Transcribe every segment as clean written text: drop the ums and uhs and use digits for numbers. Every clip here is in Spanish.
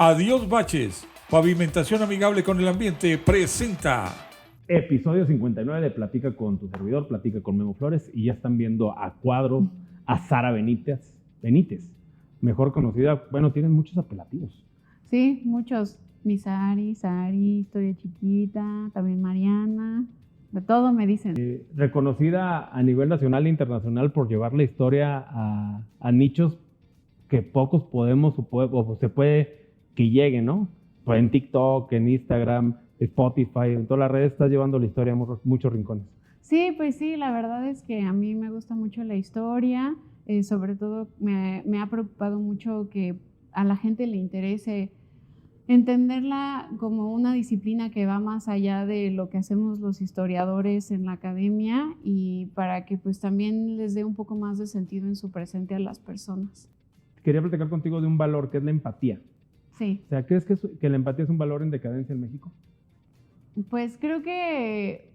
Adiós Baches, Pavimentación Amigable con el Ambiente presenta Episodio 59 de Platica con tu servidor, Platica con Memo Flores, y ya están viendo a cuadro a Sara Benítez, mejor conocida, bueno, tienen muchos apelativos. Sí, muchos. Mi Sari, Historia Chiquita, también Mariana, de todo me dicen. Reconocida a nivel nacional e internacional por llevar la historia a nichos que pocos podemos o se puede que lleguen, ¿no? Pues en TikTok, en Instagram, Spotify, en todas las redes estás llevando la historia a muchos rincones. Sí, pues sí, la verdad es que a mí me gusta mucho la historia, sobre todo me ha preocupado mucho que a la gente le interese entenderla como una disciplina que va más allá de lo que hacemos los historiadores en la academia y para que pues también les dé un poco más de sentido en su presente a las personas. Quería platicar contigo de un valor que es la empatía. Sí. O sea, ¿crees que la empatía es un valor en decadencia en México? Pues creo que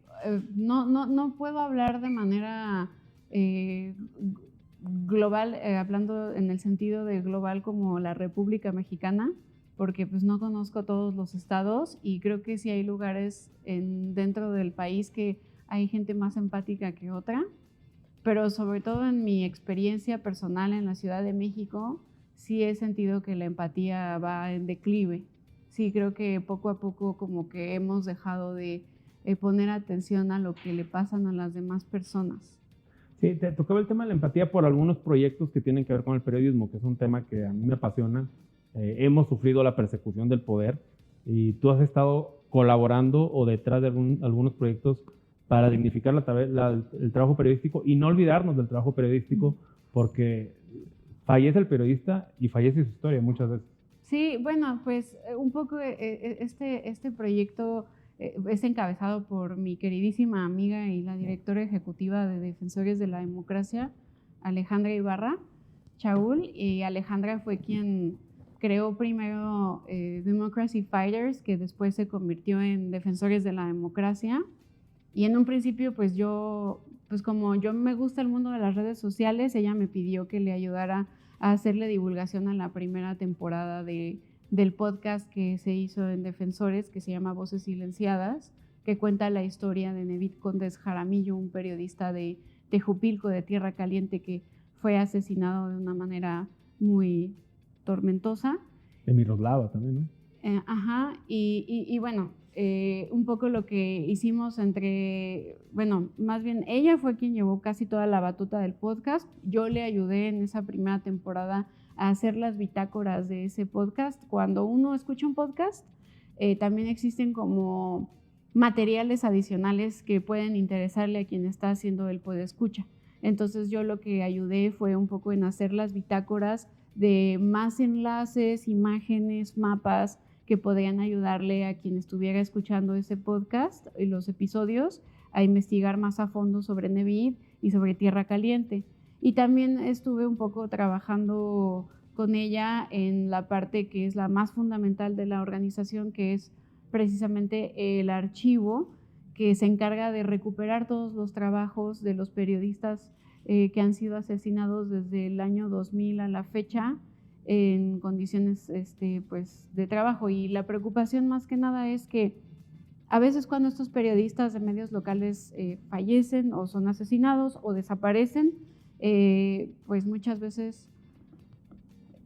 no puedo hablar de manera global, hablando en el sentido de global como la República Mexicana, porque pues no conozco todos los estados y creo que sí hay lugares dentro del país que hay gente más empática que otra, pero sobre todo en mi experiencia personal en la Ciudad de México, sí he sentido que la empatía va en declive. Sí, creo que poco a poco como que hemos dejado de poner atención a lo que le pasan a las demás personas. Sí, te tocaba el tema de la empatía por algunos proyectos que tienen que ver con el periodismo, que es un tema que a mí me apasiona. Hemos sufrido la persecución del poder y tú has estado colaborando o detrás de algunos proyectos para dignificar el trabajo periodístico y no olvidarnos del trabajo periodístico, porque fallece el periodista y fallece su historia muchas veces. Sí, bueno, pues un poco este proyecto es encabezado por mi queridísima amiga y la directora ejecutiva de Defensores de la Democracia, Alejandra Ibarra Chaul, y Alejandra fue quien creó primero Democracy Fighters, que después se convirtió en Defensores de la Democracia. Y en un principio, pues como yo me gusta el mundo de las redes sociales, ella me pidió que le ayudara a hacerle divulgación a la primera temporada del podcast que se hizo en Defensores, que se llama Voces Silenciadas, que cuenta la historia de Nevid Condes Jaramillo, un periodista de Tejupilco, de Tierra Caliente, que fue asesinado de una manera muy tormentosa. De Miroslava también, ¿no? Ajá, y bueno, un poco lo que hicimos más bien ella fue quien llevó casi toda la batuta del podcast. Yo le ayudé en esa primera temporada a hacer las bitácoras de ese podcast. Cuando uno escucha un podcast, también existen como materiales adicionales que pueden interesarle a quien está haciendo el podescucha. Entonces yo lo que ayudé fue un poco en hacer las bitácoras de más enlaces, imágenes, mapas que podrían ayudarle a quien estuviera escuchando ese podcast y los episodios a investigar más a fondo sobre Nevid y sobre Tierra Caliente. Y también estuve un poco trabajando con ella en la parte que es la más fundamental de la organización, que es precisamente el archivo, que se encarga de recuperar todos los trabajos de los periodistas que han sido asesinados desde el año 2000 a la fecha en condiciones pues, de trabajo. Y la preocupación más que nada es que a veces cuando estos periodistas de medios locales fallecen o son asesinados o desaparecen, pues muchas veces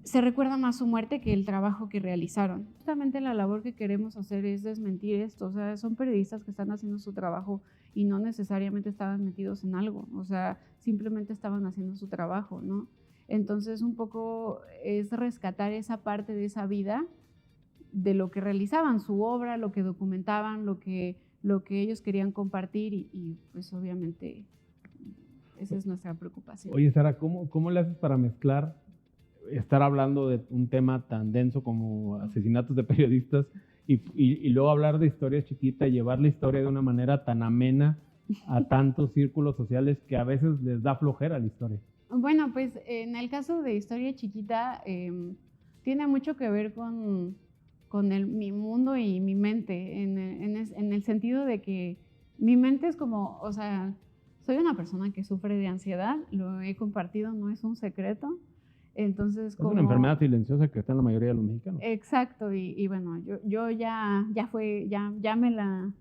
se recuerda más su muerte que el trabajo que realizaron. Justamente la labor que queremos hacer es desmentir esto. O sea, son periodistas que están haciendo su trabajo y no necesariamente estaban metidos en algo. O sea, simplemente estaban haciendo su trabajo, ¿no? Entonces, un poco es rescatar esa parte de esa vida, de lo que realizaban, su obra, lo que documentaban, lo que ellos querían compartir y pues obviamente esa es nuestra preocupación. Oye, Sara, ¿cómo le haces para mezclar estar hablando de un tema tan denso como asesinatos de periodistas y luego hablar de Historia Chiquita y llevar la historia de una manera tan amena a tantos círculos sociales que a veces les da flojera la historia? Bueno, pues en el caso de Historia Chiquita tiene mucho que ver con mi mundo y mi mente, en el sentido de que mi mente es como, o sea, soy una persona que sufre de ansiedad, lo he compartido, no es un secreto. Entonces, Es una enfermedad silenciosa que está en la mayoría de los mexicanos. Exacto, y bueno, yo ya me la...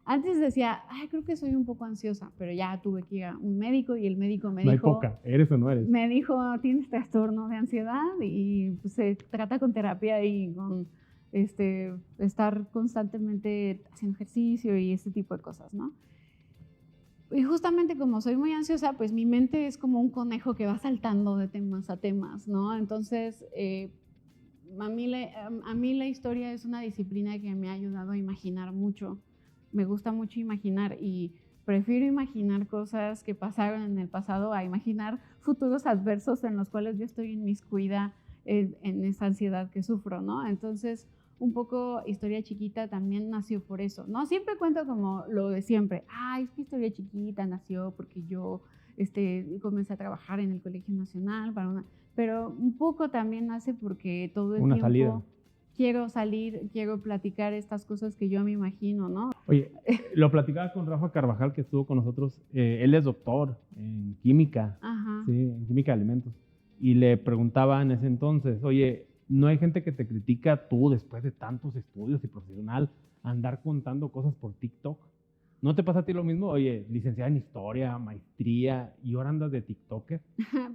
Antes decía, ay, creo que soy un poco ansiosa, pero ya tuve que ir a un médico y el médico me No hay dijo... poca, ¿eres o no eres? Me dijo, tienes trastorno de ansiedad y pues, se trata con terapia y con estar constantemente haciendo ejercicio y ese tipo de cosas, ¿no? Y justamente como soy muy ansiosa, pues mi mente es como un conejo que va saltando de temas a temas, ¿no? Entonces, a mí la historia es una disciplina que me ha ayudado a imaginar mucho. Me gusta mucho imaginar y prefiero imaginar cosas que pasaron en el pasado a imaginar futuros adversos en los cuales yo estoy inmiscuida en esa ansiedad que sufro, ¿no? Entonces, un poco Historia Chiquita también nació por eso, ¿no? Siempre cuento como lo de siempre. Ay, es que Historia Chiquita nació porque yo comencé a trabajar en el Colegio Nacional pero un poco también nace porque todo el tiempo salida. Quiero salir, quiero platicar estas cosas que yo me imagino, ¿no? Oye, lo platicaba con Rafa Carvajal, que estuvo con nosotros. Él es doctor en química, Ajá. ¿sí? En química de alimentos. Y le preguntaba en ese entonces, oye, ¿no hay gente que te critica tú después de tantos estudios y profesional andar contando cosas por TikTok? ¿No te pasa a ti lo mismo? Oye, licenciada en historia, maestría, y ahora andas de TikToker.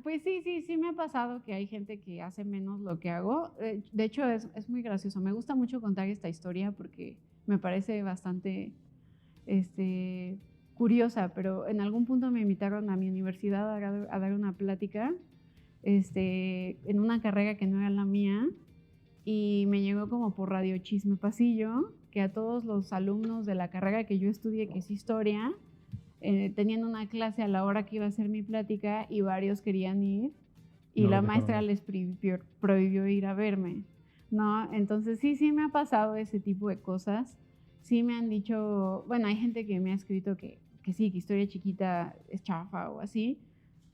Pues sí me ha pasado que hay gente que hace menos lo que hago. De hecho, es muy gracioso. Me gusta mucho contar esta historia porque me parece bastante curiosa, pero en algún punto me invitaron a mi universidad a dar una plática en una carrera que no era la mía y me llegó como por radio chisme pasillo que a todos los alumnos de la carrera que yo estudié, que es historia, tenían una clase a la hora que iba a hacer mi plática y varios querían ir y No, la maestra les prohibió ir a verme, ¿no? Entonces sí me ha pasado ese tipo de cosas. Sí me han dicho, bueno, hay gente que me ha escrito que sí, que Historia Chiquita es chafa o así,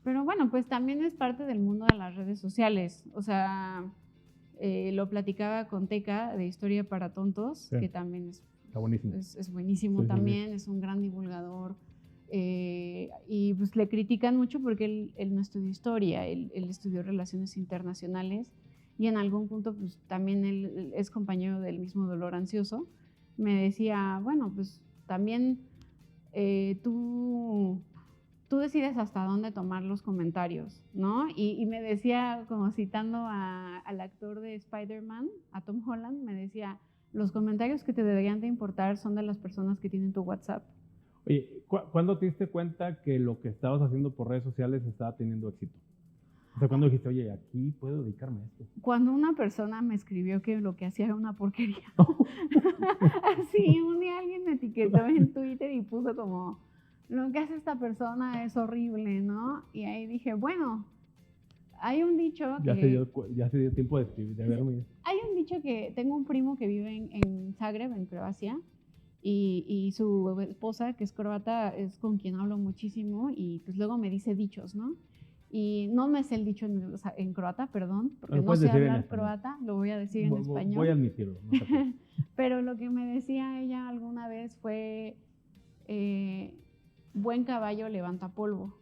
pero bueno, pues también es parte del mundo de las redes sociales. O sea, lo platicaba con Teca de Historia para Tontos, sí, que también está buenísimo. Es buenísimo, sí, también, sí. Es un gran divulgador. Y pues le critican mucho porque él no estudió historia, él estudió relaciones internacionales y en algún punto pues también él es compañero del mismo dolor ansioso. Me decía, bueno, pues también tú decides hasta dónde tomar los comentarios, ¿no? Y me decía, como citando al actor de Spider-Man, a Tom Holland, me decía, los comentarios que te deberían de importar son de las personas que tienen tu WhatsApp. Oye, ¿cuándo te diste cuenta que lo que estabas haciendo por redes sociales estaba teniendo éxito? O sea, ¿cuándo dijiste, oye, aquí puedo dedicarme a esto? Cuando una persona me escribió que lo que hacía era una porquería. Así, un día alguien me etiquetó en Twitter y puso como, lo que hace esta persona es horrible, ¿no? Y ahí dije, bueno, hay un dicho que... Ya se dio tiempo de verme. Hay un dicho que tengo un primo que vive en Zagreb, en Croacia, y su esposa, que es croata, es con quien hablo muchísimo y pues luego me dice dichos, ¿no? Y no me sé el dicho en croata, perdón, porque no sé hablar croata, lo voy a decir en español. Voy a admitirlo. No pero lo que me decía ella alguna vez fue, buen caballo levanta polvo.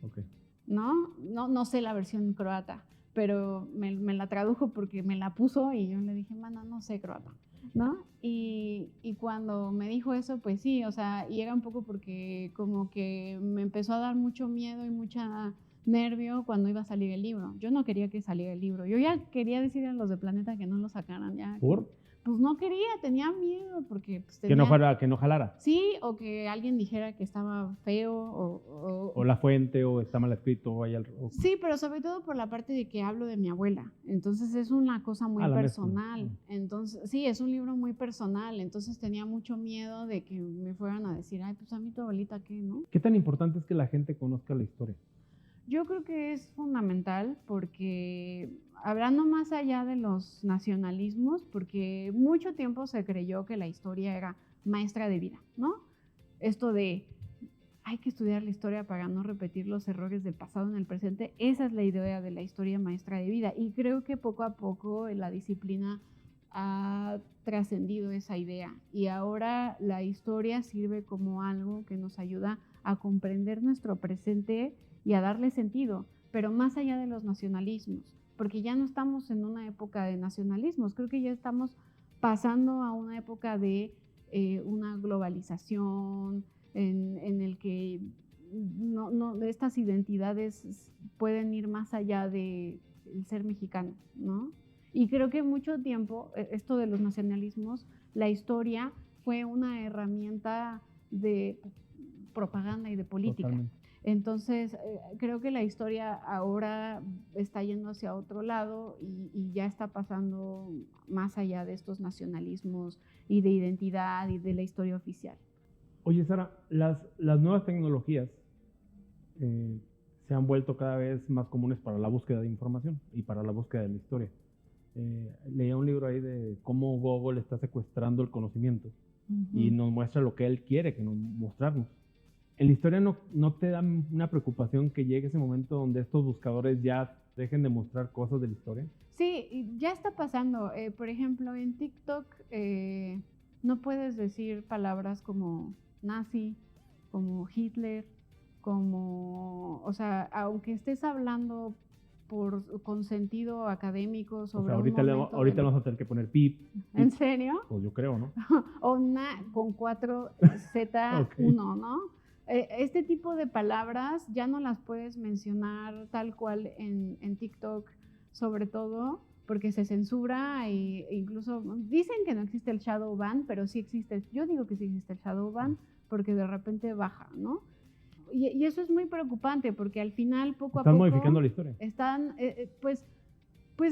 Okay. No sé la versión croata, pero me la tradujo porque me la puso y yo le dije, mana, no sé croata, ¿no? Y cuando me dijo eso, pues sí, o sea, y era un poco porque como que me empezó a dar mucho miedo y mucha nervio cuando iba a salir el libro. Yo no quería que saliera el libro. Yo ya quería decirle a los de Planeta que no lo sacaran ya. ¿Por? Pues no quería, tenía miedo porque pues, que no jalara. Sí, o que alguien dijera que estaba feo o la fuente o está mal escrito Sí, pero sobre todo por la parte de que hablo de mi abuela. Entonces es una cosa muy personal. Entonces, sí, es un libro muy personal. Entonces tenía mucho miedo de que me fueran a decir, ay, pues a mí tu abuelita, ¿qué, no? ¿Qué tan importante es que la gente conozca la historia? Yo creo que es fundamental porque, hablando más allá de los nacionalismos, porque mucho tiempo se creyó que la historia era maestra de vida, ¿no? Esto de hay que estudiar la historia para no repetir los errores del pasado en el presente, esa es la idea de la historia maestra de vida. Y creo que poco a poco la disciplina ha trascendido esa idea y ahora la historia sirve como algo que nos ayuda a comprender nuestro presente y a darle sentido, pero más allá de los nacionalismos. porque ya no estamos en una época de nacionalismos, creo que ya estamos pasando a una época de una globalización en el que estas identidades pueden ir más allá del ser mexicano, ¿no? Y creo que mucho tiempo, esto de los nacionalismos, la historia fue una herramienta de propaganda y de política. Totalmente. Entonces, creo que la historia ahora está yendo hacia otro lado y ya está pasando más allá de estos nacionalismos y de identidad y de la historia oficial. Oye, Sara, las nuevas tecnologías se han vuelto cada vez más comunes para la búsqueda de información y para la búsqueda de la historia. Leía un libro ahí de cómo Google está secuestrando el conocimiento y nos muestra lo que él quiere que nos mostrarnos. ¿En la historia no te da una preocupación que llegue ese momento donde estos buscadores ya dejen de mostrar cosas de la historia? Sí, ya está pasando. Por ejemplo, en TikTok no puedes decir palabras como nazi, como Hitler, o sea, aunque estés hablando con sentido académico sobre ahorita vamos a tener que poner pip. ¿En serio? Pues yo creo, ¿no? O con 4Z1, Okay. ¿no? Este tipo de palabras ya no las puedes mencionar tal cual en TikTok, sobre todo porque se censura e incluso dicen que no existe el shadow ban, pero sí existe. Yo digo que sí existe el shadow ban porque de repente baja, ¿no? Y eso es muy preocupante porque al final poco a poco... Están modificando la historia. Están, pues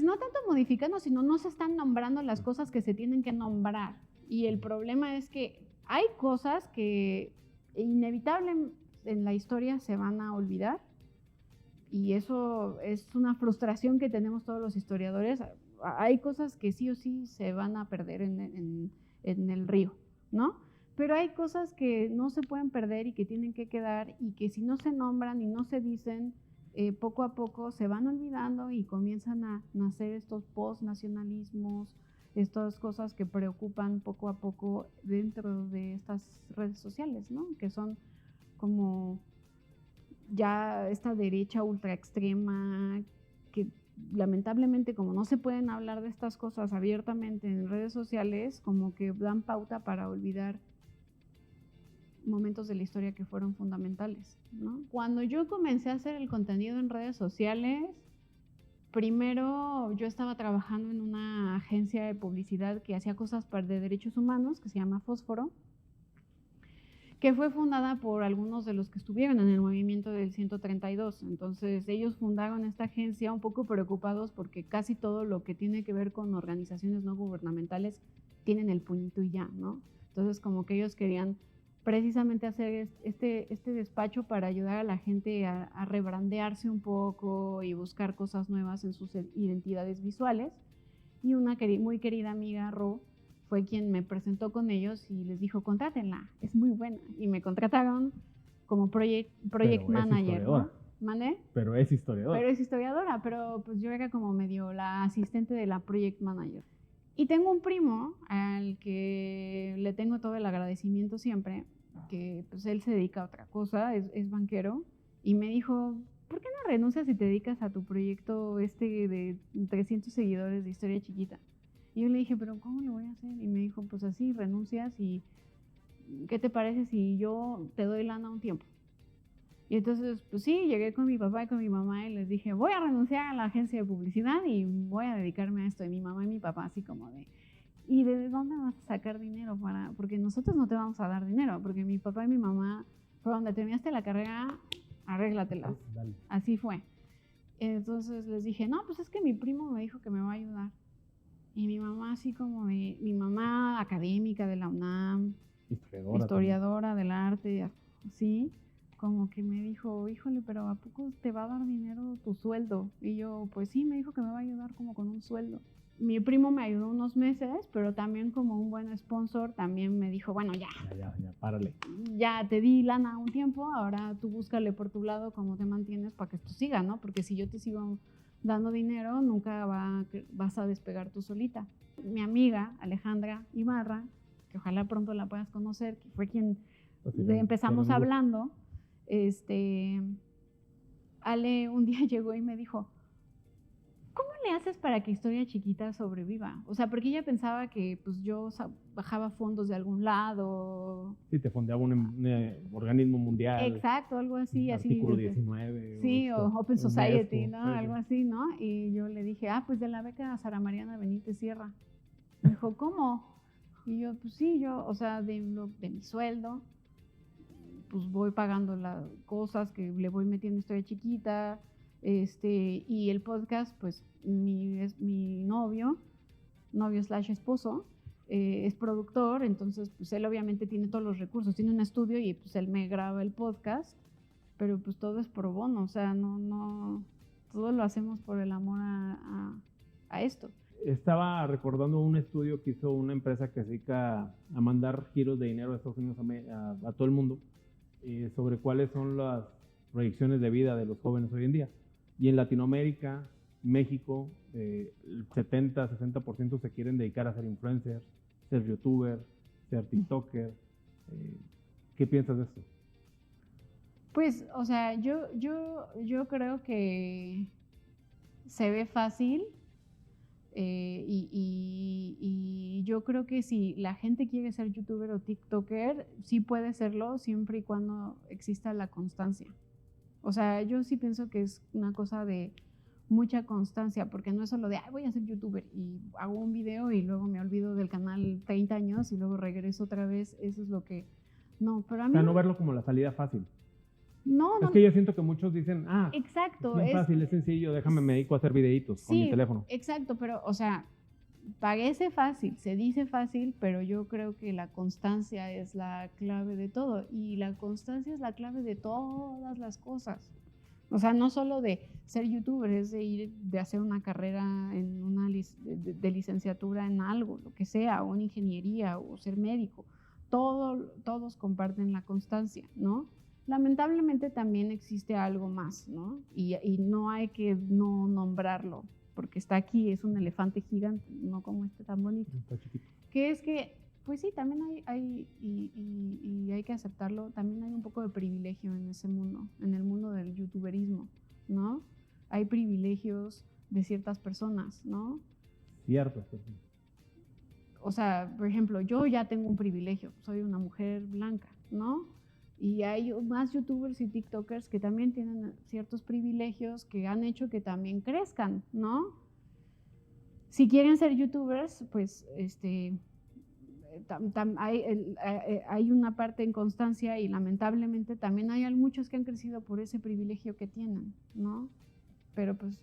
no tanto modificando, sino no se están nombrando las cosas que se tienen que nombrar. Y el problema es que hay cosas que inevitablemente en la historia se van a olvidar. Y eso es una frustración que tenemos todos los historiadores. Hay cosas que sí o sí se van a perder en el río, ¿no? Pero hay cosas que no se pueden perder y que tienen que quedar y que si no se nombran y no se dicen, poco a poco se van olvidando y comienzan a nacer estos post-nacionalismos, estas cosas que preocupan poco a poco dentro de estas redes sociales, ¿no? Que son como ya esta derecha ultra extrema que lamentablemente como no se pueden hablar de estas cosas abiertamente en redes sociales, como que dan pauta para olvidar momentos de la historia que fueron fundamentales, ¿no? Cuando yo comencé a hacer el contenido en redes sociales, primero yo estaba trabajando en una agencia de publicidad que hacía cosas de derechos humanos, que se llama Fósforo, que fue fundada por algunos de los que estuvieron en el movimiento del 132. Entonces ellos fundaron esta agencia un poco preocupados porque casi todo lo que tiene que ver con organizaciones no gubernamentales tienen el puñito y ya, ¿no? Entonces como que ellos querían precisamente hacer este despacho para ayudar a la gente a rebrandearse un poco y buscar cosas nuevas en sus identidades visuales. Y una muy querida amiga, Ro, fue quien me presentó con ellos y les dijo, contrátenla, es muy buena. Y me contrataron como project manager, ¿no? ¿Mande? Pero es historiadora. Pero es historiadora, pero pues yo era como medio la asistente de la project manager. Y tengo un primo al que le tengo todo el agradecimiento siempre, que pues él se dedica a otra cosa, es banquero, y me dijo, ¿por qué no renuncias y te dedicas a tu proyecto de 300 seguidores de Historia Chiquita? Y yo le dije, ¿pero cómo lo voy a hacer? Y me dijo, pues así, renuncias y ¿qué te parece si yo te doy lana un tiempo? Y entonces, pues sí, llegué con mi papá y con mi mamá y les dije, voy a renunciar a la agencia de publicidad y voy a dedicarme a esto. Y mi mamá y mi papá así como de, ¿y de dónde vas a sacar dinero porque nosotros no te vamos a dar dinero? Porque mi papá y mi mamá, por donde terminaste la carrera, arréglatela. Dale. Así fue. Entonces les dije, no, pues es que mi primo me dijo que me va a ayudar. Y mi mamá así como de, mi mamá académica de la UNAM, historiadora del arte, así, como que me dijo, híjole, pero ¿a poco te va a dar dinero tu sueldo? Y yo, pues sí, me dijo que me va a ayudar como con un sueldo. Mi primo me ayudó unos meses, pero también como un buen sponsor, también me dijo, bueno, ya, párale. Ya te di lana un tiempo, ahora tú búscale por tu lado cómo te mantienes para que esto siga, ¿no? Porque si yo te sigo dando dinero, nunca vas a despegar tú solita. Mi amiga, Alejandra Ibarra, que ojalá pronto la puedas conocer, que fue quien empezamos hablando, Ale un día llegó y me dijo, ¿cómo le haces para que Historia Chiquita sobreviva? O sea, porque ella pensaba que pues yo bajaba fondos de algún lado. Sí, te fondeaba un organismo mundial. Exacto, algo así. Artículo así 19. Sí, o Open Society, ¿no? Sí, Algo así, ¿no? Y yo le dije, pues de la beca Sara Mariana Benítez Sierra. Me dijo, ¿cómo? Y yo, pues sí, o sea, de mi sueldo, pues voy pagando las cosas que le voy metiendo Historia Chiquita, y el podcast, pues mi novio / esposo, es productor, entonces pues él obviamente tiene todos los recursos, tiene un estudio y pues él me graba el podcast, pero pues todo es pro bono, o sea, no, todo lo hacemos por el amor a esto. Estaba recordando un estudio que hizo una empresa que se dedica a mandar giros de dinero de Estados Unidos a todo el mundo, sobre cuáles son las proyecciones de vida de los jóvenes hoy en día. Y en Latinoamérica, México, el 70-60% se quieren dedicar a ser influencers, ser youtuber, ser tiktoker. ¿Qué piensas de esto? Pues, o sea, yo creo que se ve fácil, y yo creo que si la gente quiere ser youtuber o tiktoker, sí puede serlo siempre y cuando exista la constancia. O sea, yo sí pienso que es una cosa de mucha constancia, porque no es solo de, voy a ser youtuber y hago un video y luego me olvido del canal 30 años y luego regreso otra vez. Eso es lo que... No, pero a mí... O sea, no verlo como la salida fácil. No, es que yo siento que muchos dicen, exacto, es bien fácil, es sencillo, déjame me dedico a hacer videitos con mi teléfono. Exacto, pero, o sea, parece fácil, se dice fácil, pero yo creo que la constancia es la clave de todo, y la constancia es la clave de todas las cosas. O sea, no solo de ser youtuber, es de hacer una carrera en de licenciatura en algo, lo que sea, o en ingeniería, o ser médico. Todos comparten la constancia, ¿no? Lamentablemente también existe algo más, ¿no? Y no hay que no nombrarlo, porque está aquí, es un elefante gigante, no como este tan bonito. Está chiquito. Que es que, pues sí, también hay y hay que aceptarlo, también hay un poco de privilegio en ese mundo, en el mundo del youtuberismo, ¿no? Hay privilegios de ciertas personas, ¿no? Ciertas personas. O sea, por ejemplo, yo ya tengo un privilegio, soy una mujer blanca, ¿no? Y hay más youtubers y tiktokers que también tienen ciertos privilegios que han hecho que también crezcan, ¿no? Si quieren ser youtubers, pues hay una parte en constancia, y lamentablemente también hay muchos que han crecido por ese privilegio que tienen, ¿no? Pero pues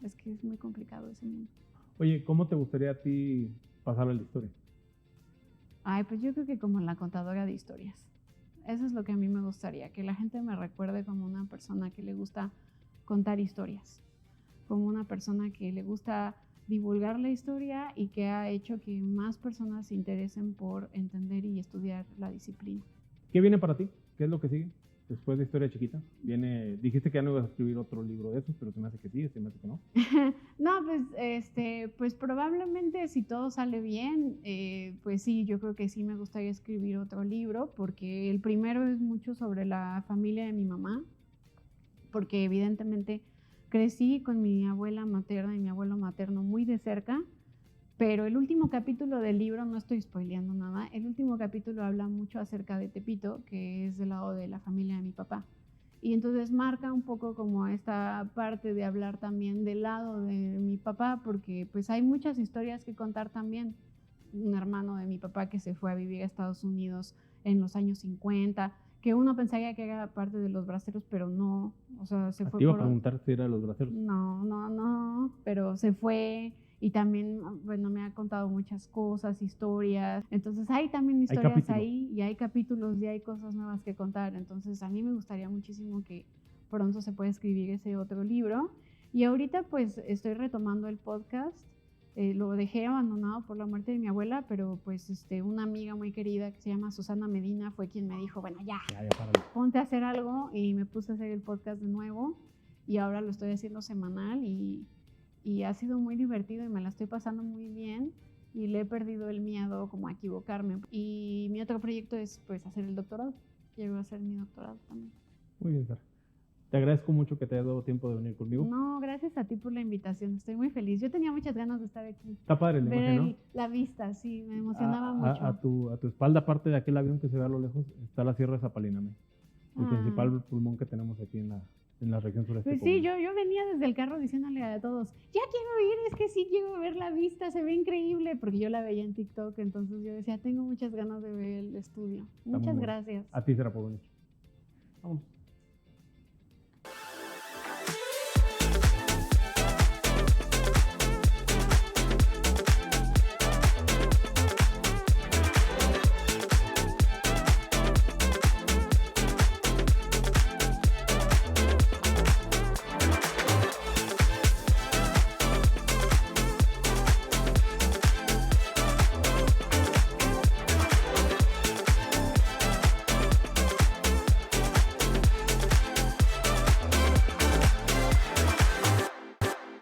es que es muy complicado ese mundo. Oye, ¿cómo te gustaría a ti pasar a la historia? Pues yo creo que como la contadora de historias. Eso es lo que a mí me gustaría, que la gente me recuerde como una persona que le gusta contar historias, como una persona que le gusta divulgar la historia y que ha hecho que más personas se interesen por entender y estudiar la disciplina. ¿Qué viene para ti? ¿Qué es lo que sigue después de Historia Chiquita? Dijiste que ya no ibas a escribir otro libro de esos, pero se me hace que sí, se me hace que no. No, pues probablemente si todo sale bien, pues sí, yo creo que sí me gustaría escribir otro libro, porque el primero es mucho sobre la familia de mi mamá, porque evidentemente crecí con mi abuela materna y mi abuelo materno muy de cerca, pero el último capítulo del libro, no estoy spoileando nada, el último capítulo habla mucho acerca de Tepito, que es del lado de la familia de mi papá. Y entonces marca un poco como esta parte de hablar también del lado de mi papá, porque pues hay muchas historias que contar también. Un hermano de mi papá que se fue a vivir a Estados Unidos en los años 50, que uno pensaría que era parte de los braceros, pero no, o sea, se fue. Te iba a preguntar si era de los braceros. No, pero se fue. Y también, bueno, me ha contado muchas cosas, historias. Entonces hay también historias ahí, y hay capítulos y hay cosas nuevas que contar. Entonces a mí me gustaría muchísimo que pronto se pueda escribir ese otro libro. Y ahorita pues estoy retomando el podcast. Lo dejé abandonado por la muerte de mi abuela, pero pues una amiga muy querida que se llama Susana Medina fue quien me dijo, bueno, ya ponte a hacer algo, y me puse a hacer el podcast de nuevo, y ahora lo estoy haciendo semanal, y ha sido muy divertido y me la estoy pasando muy bien, y le he perdido el miedo como a equivocarme. Y mi otro proyecto es pues hacer el doctorado. Quiero hacer mi doctorado también. Muy bien, Sara. Te agradezco mucho que te hayas dado tiempo de venir conmigo. No, gracias a ti por la invitación. Estoy muy feliz. Yo tenía muchas ganas de estar aquí. Está padre la Ver imagen, ¿no? la vista, sí, me emocionaba mucho. A tu espalda, aparte de aquel avión que se ve a lo lejos, está la Sierra de Zapalinamé, el principal pulmón que tenemos aquí en la región sureste. Pues sí, yo venía desde el carro diciéndole a todos, ya quiero ir, es que sí quiero ver la vista, se ve increíble, porque yo la veía en TikTok, entonces yo decía, tengo muchas ganas de ver el estudio. Muchas gracias. A ti será por venir. Vamos.